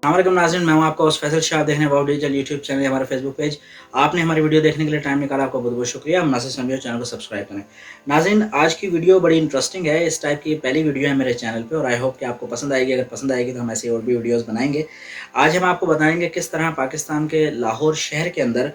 अस्सलामुअलैकुम नाज़रीन, मैं हूं आपका होस्ट फैसल शाह। देखने अबाउट डिजिटल यूट्यूब चैनल, हमारा फेसबुक पेज। आपने हमारी वीडियो देखने के लिए टाइम निकाला, आपका बहुत बहुत शुक्रिया। नासिर समझो चैनल को सब्सक्राइब करें। नाज़रीन, आज की वीडियो बड़ी इंटरेस्टिंग है। इस टाइप की पहली वीडियो है मेरे चैनल पे और आई होप कि आपको पसंद आएगी। अगर पसंद आएगी तो हम ऐसे और भी वीडियोज़ बनाएंगे। आज हम आपको बताएंगे किस तरह पाकिस्तान के लाहौर शहर के अंदर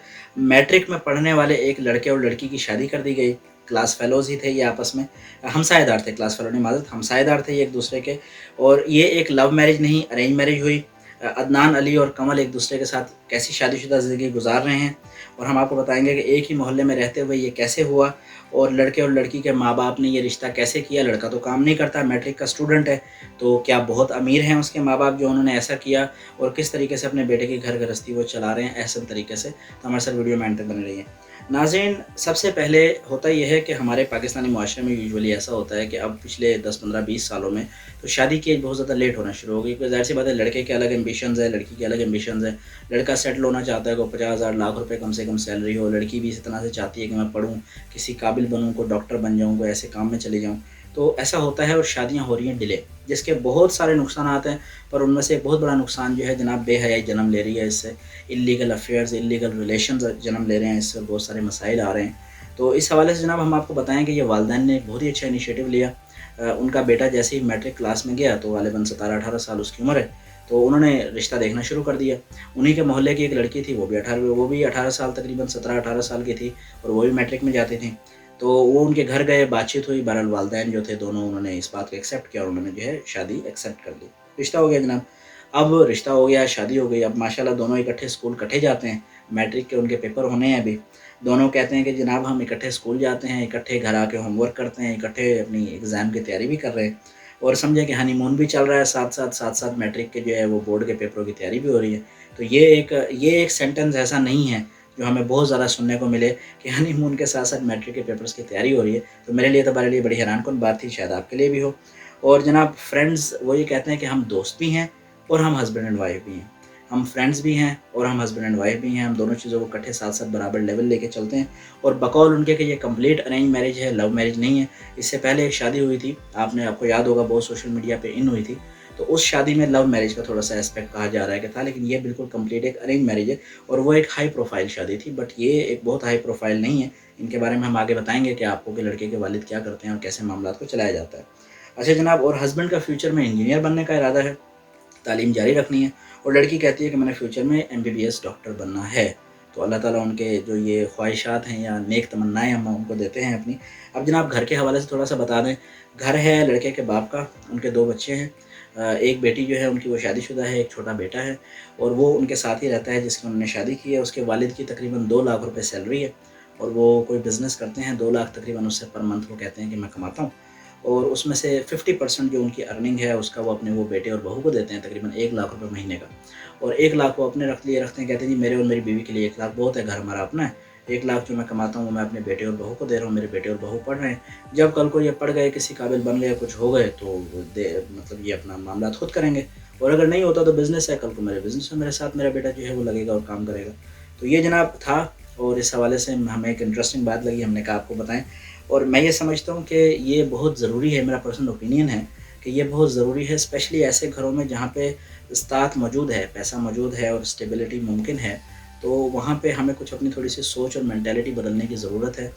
मैट्रिक में पढ़ने वाले एक लड़के और लड़की की शादी कर दी गई। क्लास फेलोज़ ही थे ये आपस में, हमसाएदार थे, क्लास फेलो नहीं माजरत, हमसाएदार थे ये एक दूसरे के। और ये एक लव मैरिज नहीं, अरेंज मैरिज हुई। अदनान अली और कमल एक दूसरे के साथ कैसी शादीशुदा ज़िंदगी गुजार रहे हैं और हम आपको बताएंगे कि एक ही मोहल्ले में रहते हुए ये कैसे हुआ और लड़के और लड़की के माँ बाप ने ये रिश्ता कैसे किया। लड़का तो काम नहीं करता, मैट्रिक का स्टूडेंट है, तो क्या बहुत अमीर हैं उसके माँ बाप जो उन्होंने ऐसा किया और किस तरीके से अपने बेटे की घर गृहस्थी वो चला रहे हैं एहसन तरीके से। तो हमारे साथ वीडियो में एंड तक बने रही है। नाज़रीन, सबसे पहले होता यह है कि हमारे पाकिस्तानी मुआशरे में यूजुअली ऐसा होता है कि अब पिछले 10 15 20 सालों में तो शादी की एज बहुत ज़्यादा लेट होना शुरू हो गई, क्योंकि ज़ाहिर सी बात है लड़के के अलग एम्बिशंस है, लड़की के अलग एम्बिशंस है। लड़का सेटल होना चाहता है, को 50,000 लाख रुपए कम से कम सैलरी हो। लड़की भी इसी तरह से चाहती है कि मैं पढ़ूँ, किसी काबिल बनूँ, को डॉक्टर बन जाऊँ, को ऐसे काम में चले जाऊँ। तो ऐसा होता है और शादियाँ हो रही हैं डिले, जिसके बहुत सारे नुकसानात हैं। पर उनमें से एक बहुत बड़ा नुकसान जो है जनाब बेहयाई जन्म ले रही है इससे। इल्लीगल अफेयर्स, इल्लीगल रिलेशंस जन्म ले रहे हैं इससे, बहुत सारे मसाइल आ रहे हैं। तो इस हवाले से जनाब हम आपको बताएं कि ये वालिदैन ने एक बहुत ही अच्छा इनिशिएटिव लिया। उनका बेटा जैसे ही मैट्रिक क्लास में गया तो गालिबन 17-18 साल उसकी उम्र है, तो उन्होंने रिश्ता देखना शुरू कर दिया। उन्हीं के मोहल्ले की एक लड़की थी, वो भी 18 साल, तकरीबन 17-18 साल की थी और वो भी मैट्रिक में जाती थी। तो वो उनके घर गए, बातचीत हुई, बहरहाल वालिदैन जो थे दोनों, उन्होंने इस बात को एक्सेप्ट किया और उन्होंने जो है शादी एक्सेप्ट कर ली। रिश्ता हो गया जनाब। अब रिश्ता हो गया, शादी हो गई। अब माशाल्लाह दोनों इकट्ठे स्कूल इकट्ठे जाते हैं। मैट्रिक के उनके पेपर होने हैं अभी। दोनों कहते हैं कि जनाब हम इकट्ठे स्कूल जाते हैं, इकट्ठे घर आके होमवर्क करते हैं, इकट्ठे अपनी एग्ज़ाम की तैयारी भी कर रहे हैं और समझे कि हनीमून भी चल रहा है, साथ-साथ मैट्रिक के जो है वो बोर्ड के पेपरों की तैयारी भी हो रही है। तो ये एक सेंटेंस ऐसा नहीं है जो हमें बहुत ज़्यादा सुनने को मिले कि हनीमून के साथ-साथ मैट्रिक के पेपर्स की तैयारी हो रही है। तो मेरे लिए तो हमारे लिए बड़ी हैरानकुन बात थी, शायद आपके लिए भी हो। और जनाब फ्रेंड्स वो ये कहते हैं कि हम दोस्त भी हैं और हम हस्बैंड एंड वाइफ भी हैं। हम फ्रेंड्स भी हैं और हम हस्बैंड एंड वाइफ भी हैं। हम दोनों चीज़ों को इकट्ठे साथ-साथ बराबर लेवल लेके चलते हैं और बकौल उनके कि ये कंप्लीट अरेंज मैरिज है, लव मैरिज नहीं है। इससे पहले एक शादी हुई थी, आपको याद होगा, बहुत सोशल मीडिया पे इन हुई थी। तो उस शादी में लव मैरिज का थोड़ा-सा एस्पेक्ट कहा जा रहा है कि था, लेकिन ये बिल्कुल कंप्लीट एक अरेंज मैरिज है और वो एक हाई प्रोफाइल शादी थी। बट ये एक बहुत हाई प्रोफाइल नहीं है। इनके बारे में हम आगे बताएँगे कि आपको कि लड़के के वालिद क्या करते हैं और कैसे मामलात को चलाया जाता है। अच्छा जनाब, और हस्बैंड का फ्यूचर में इंजीनियर बनने का इरादा है, तालीम जारी रखनी है और लड़की कहती है कि मैंने फ्यूचर में एमबीबीएस डॉक्टर बनना है। तो अल्लाह ताला उनके जो ये ख्वाहिशात हैं या नेक तमन्नाएँ हम उनको देते हैं अपनी। अब जनाब घर के हवाले से थोड़ा-सा बता दें। घर है लड़के के बाप का, उनके 2 बच्चे हैं। एक बेटी जो है उनकी वो शादीशुदा है, एक छोटा बेटा है और वो उनके साथ ही रहता है जिसकी उन्होंने शादी की है। उसके वालिद की तकरीबन 2 लाख रुपए सैलरी है और वो कोई बिज़नेस करते हैं। 2 लाख तकरीबन उससे पर मंथ वो कहते हैं कि मैं कमाता हूँ और उसमें से 50% जो उनकी अर्निंग है उसका वो अपने वो बेटे और बहू को देते हैं, तकरीबन 1 लाख रुपए महीने का। और 1 लाख वो अपने रखते हैं, कहते हैं जी मेरे और मेरी बीवी के लिए 1 लाख बहुत है, घर हमारा अपना है। 1 लाख जो मैं कमाता हूँ वो मैं अपने बेटे और बहू को दे रहा हूँ, मेरे बेटे और बहू पढ़ रहे हैं। जब कल को ये पढ़ गए, किसी काबिल बन गए, कुछ हो गए तो वो मतलब ये अपना मामलात खुद करेंगे और अगर नहीं होता तो बिज़नेस है, कल को मेरे बिज़नेस में मेरे साथ मेरा बेटा जो है वो लगेगा और काम करेगा। तो ये जनाब था और इस हवाले से हमें एक इंटरेस्टिंग बात लगी, हमने कहा आपको बताएँ। और मैं ये समझता हूँ कि ये बहुत ज़रूरी है, मेरा पर्सनल ओपिनियन है कि ये बहुत ज़रूरी है, स्पेशली ऐसे घरों में जहाँ पे इस्तात मौजूद है, पैसा मौजूद है और स्टेबिलिटी मुमकिन है। तो वहाँ पे हमें कुछ अपनी थोड़ी-सी सोच और मेंटालिटी बदलने की ज़रूरत है।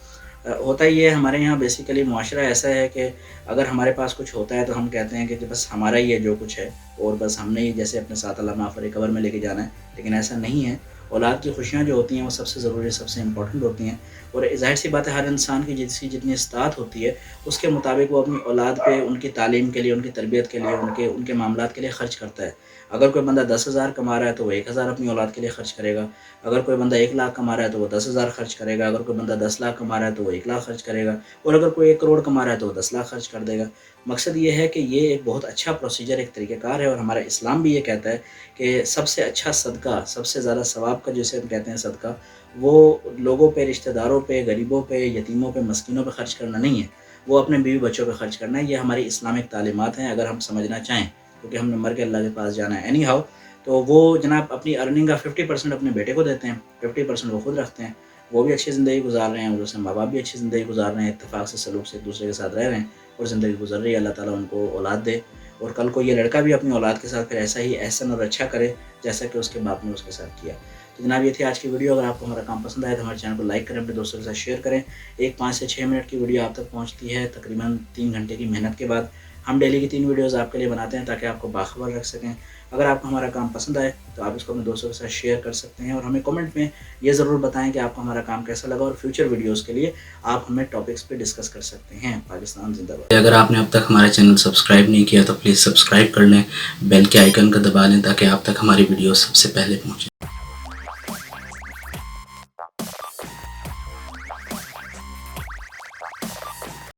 होता ये है हमारे यहाँ बेसिकली मुआशरा ऐसा है कि अगर हमारे पास कुछ होता है तो हम कहते हैं कि बस हमारा ही है जो कुछ है और बस हमने ही जैसे अपने साथ अल्लाह माफ़ करे कब्र में लेके जाना है, लेकिन ऐसा नहीं है। औलाद की खुशियाँ जो होती हैं वो सबसे ज़रूरी, सबसे इम्पोर्टेंट होती हैं और ज़ाहिर-सी बात है हर इंसान की जिसकी जितनी इस्तात होती है, उसके मुताबिक वो अपनी औलाद पे उनकी तालीम के लिए, उनकी तरबियत के लिए, उनके उनके मामलात के लिए ख़र्च करता है। अगर कोई बंदा 10,000 कमा रहा है तो वो 1,000 अपनी औलाद के लिए ख़र्च करेगा। अगर कोई बंदा 1 लाख कमा रहा है तो वो 10,000 खर्च करेगा। अगर कोई बंदा 10 लाख कमा रहा है तो वो 1 लाख खर्च करेगा और अगर कोई 1 करोड़ कमा रहा है तो वो 10 लाख खर्च कर देगा। मकसद ये है कि ये एक बहुत अच्छा प्रोसीजर, एक तरीक़ेकार है और हमारा इस्लाम भी ये कहता है कि सबसे अच्छा सदका, सबसे ज़्यादा सवाब का जिसे हम कहते हैं सदका, वो लोगों पे, रिश्तेदारों पे, गरीबों पे, यतीमों पे, मस्कीनों पे खर्च करना नहीं है, वो अपने बीवी बच्चों पे खर्च करना है। ये हमारी इस्लामिक तालीमात हैं अगर हम समझना चाहें, क्योंकि हमने मर के अल्लाह के पास जाना है एनी हाउ। तो वो जनाब अपनी अर्निंग का 50% अपने बेटे को देते हैं, 50% वो खुद रखते हैं। वो भी अच्छी ज़िंदगी गुज़ार रहे हैं, उधर से माँ-बाप भी अच्छी ज़िंदगी गुज़ार रहे हैं, इत्तेफ़ाक से, सलूक से एक-दूसरे के साथ रह रहे हैं और ज़िंदगी गुज़र रही है। अल्लाह ताला उनको औलाद दे اور کل کو یہ لڑکا بھی اپنی اولاد کے ساتھ پھر ایسا ہی احسن اور اچھا کرے جیسا کہ اس کے باپ نے اس کے ساتھ کیا. تو جناب یہ تھی آج کی ویڈیو. اگر آپ کو ہمارا کام پسند آئے تو ہمارے چینل کو لائک کریں, اپنے دوستوں کے ساتھ شیئر کریں. ایک 5 سے 6 منٹ کی ویڈیو آپ تک پہنچتی ہے تقریباً 3 گھنٹے کی محنت کے بعد. ہم ڈیلی کی 3 ویڈیوز آپ کے لیے بناتے ہیں تاکہ آپ کو باخبر رکھ سکیں. اگر آپ کو ہمارا کام پسند آئے تو آپ اس کو اپنے دوستوں کے ساتھ شیئر کر سکتے ہیں, اور ہمیں کمنٹ میں یہ ضرور بتائیں کہ آپ کو ہمارا کام کیسا لگا, اور فیوچر ویڈیوز کے لیے آپ ہمیں ٹاپکس پہ ڈسکس کر سکتے ہیں. پاکستان زندہ باد. اگر آپ نے اب تک ہمارا چینل سبسکرائب نہیں کیا تو پلیز سبسکرائب کر لیں, بیل کے آئیکن کا دبا لیں تاکہ آپ تک ہماری ویڈیوز سب سے پہلے پہنچیں.